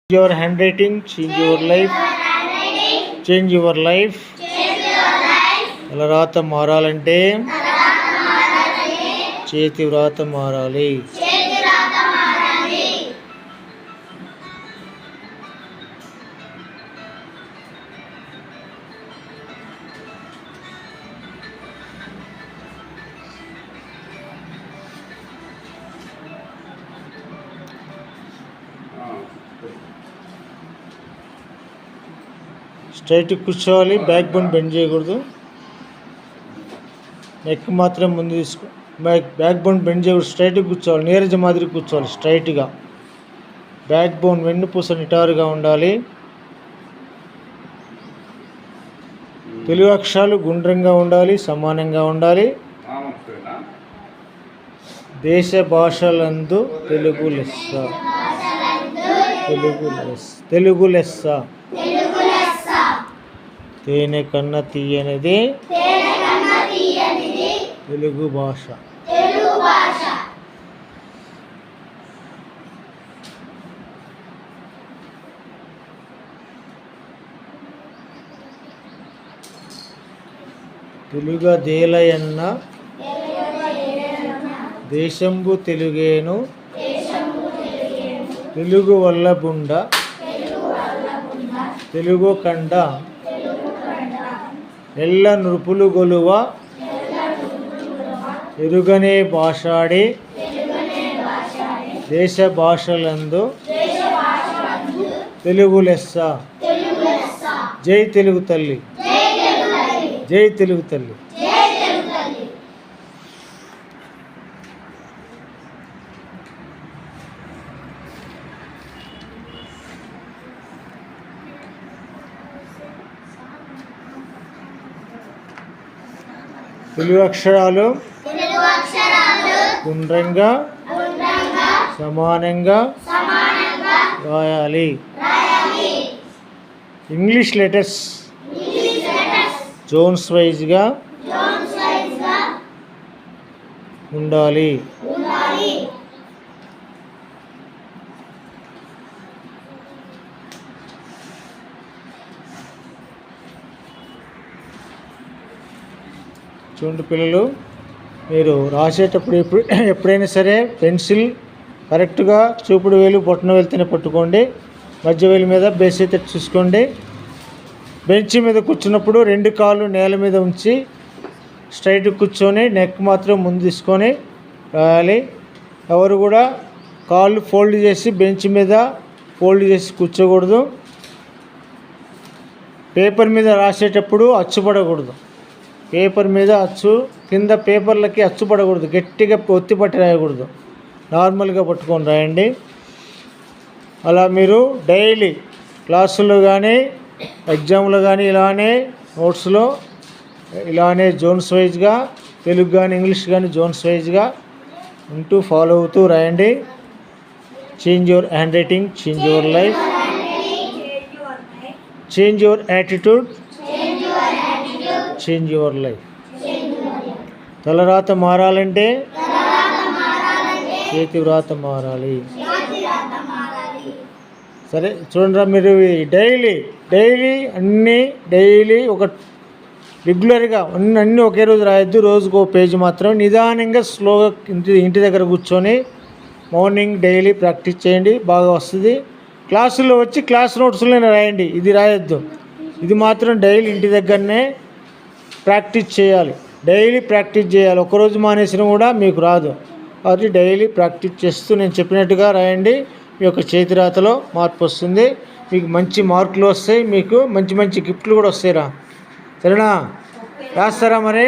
Your handwriting, change your life. Change your life. తలరాత మారాలంటే చేతి వ్రాత మారాలి. స్ట్రైట్ కూర్చోవాలి, బ్యాక్ బోన్ బెండ్ చేయకూడదు. నెక్ మాత్రం ముందు తీసుకో, బ్యాక్ బోన్ బెండ్ చేయకూడదు. స్ట్రైట్గా కూర్చోవాలి, నీరజ మాదిరి కూర్చోవాలి స్ట్రైట్గా. బ్యాక్ బోన్ వెన్నుపూస నిటారుగా ఉండాలి. తెలుగు అక్షరాలు గుండ్రంగా ఉండాలి, సమానంగా ఉండాలి. దేశ భాషలందు తెలుగు లెస్స. తెలుగు లెస్స. తేనె కన్న తీయనిది తెలుగు భాష. తెలుగదేలయన్న దేశంబు తెలుగేను తెలుగు వల్లబుండ తెలుగు కండ ఎల్ల నృపులు గొలువ ఎరుగనే భాషాడి దేశ భాషలందు తెలుగు లెస్స. జై తెలుగు తల్లి, జై తెలుగు తల్లి. తెలుగు అక్షరాలు గుండ్రంగా సమానంగా రాయాలి. ఇంగ్లీష్ లెటర్స్ జోన్స్ వైజ్గా ఉండాలి. చూడండి పిల్లలు, మీరు రాసేటప్పుడు ఎప్పుడైనా సరే పెన్సిల్ కరెక్ట్గా చూపుడు వేలు బొట్టన వెళ్తేనే పట్టుకోండి. మధ్య వేలు మీద బేస్ అయితే చూసుకోండి. బెంచ్ మీద కూర్చున్నప్పుడు రెండు కాళ్ళు నేల మీద ఉంచి స్ట్రైట్ కూర్చొని నెక్ మాత్రం ముందు తీసుకొని రాయాలి. ఎవరు కూడా కాళ్ళు ఫోల్డ్ చేసి బెంచ్ మీద ఫోల్డ్ చేసి కూర్చోకూడదు. పేపర్ మీద రాసేటప్పుడు అచ్చుపడకూడదు. పేపర్ మీద అచ్చు కింద పేపర్లకి అచ్చు పడకూడదు. గట్టిగా ఒత్తి పట్టి రాయకూడదు. నార్మల్గా పట్టుకొని రాయండి. అలా మీరు డైలీ క్లాసుల్లో కానీ ఎగ్జామ్లో కానీ ఇలానే నోట్స్లో ఇలానే జోన్స్ వైజ్గా తెలుగు కానీ ఇంగ్లీష్ కానీ జోన్స్ వైజ్గా ఉంటూ ఫాలో అవుతూ రాయండి. Change your hand writing, change your life, change your attitude, change your life. తలరాత మారాలంటే చేతి వ్రాత మారాలి. సరే చూడండి, మీరు డైలీ ఒక రెగ్యులర్గా అన్నీ ఒకే రోజు రాయొద్దు. రోజుకు ఒక పేజీ మాత్రం నిదానంగా స్లోగా ఇంటి దగ్గర కూర్చొని మార్నింగ్ డైలీ ప్రాక్టీస్ చేయండి, బాగా వస్తుంది. క్లాసుల్లో వచ్చి క్లాస్ నోట్స్లోనే రాయండి, ఇది రాయొద్దు. ఇది మాత్రం డైలీ ఇంటి దగ్గరనే ప్రాక్టీస్ చేయాలి. డైలీ ప్రాక్టీస్ చేయాలి. ఒకరోజు మానేసినా కూడా మీకు రాదు. అది డైలీ ప్రాక్టీస్ చేస్తూ నేను చెప్పినట్టుగా రాయండి. మీ యొక్క చేతి రాతలో మార్పు వస్తుంది. మీకు మంచి మార్కులు వస్తాయి. మీకు మంచి మంచి గిఫ్ట్లు కూడా వస్తాయిరా. సరేనా? రాస్తారా మరి?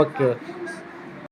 ఓకే.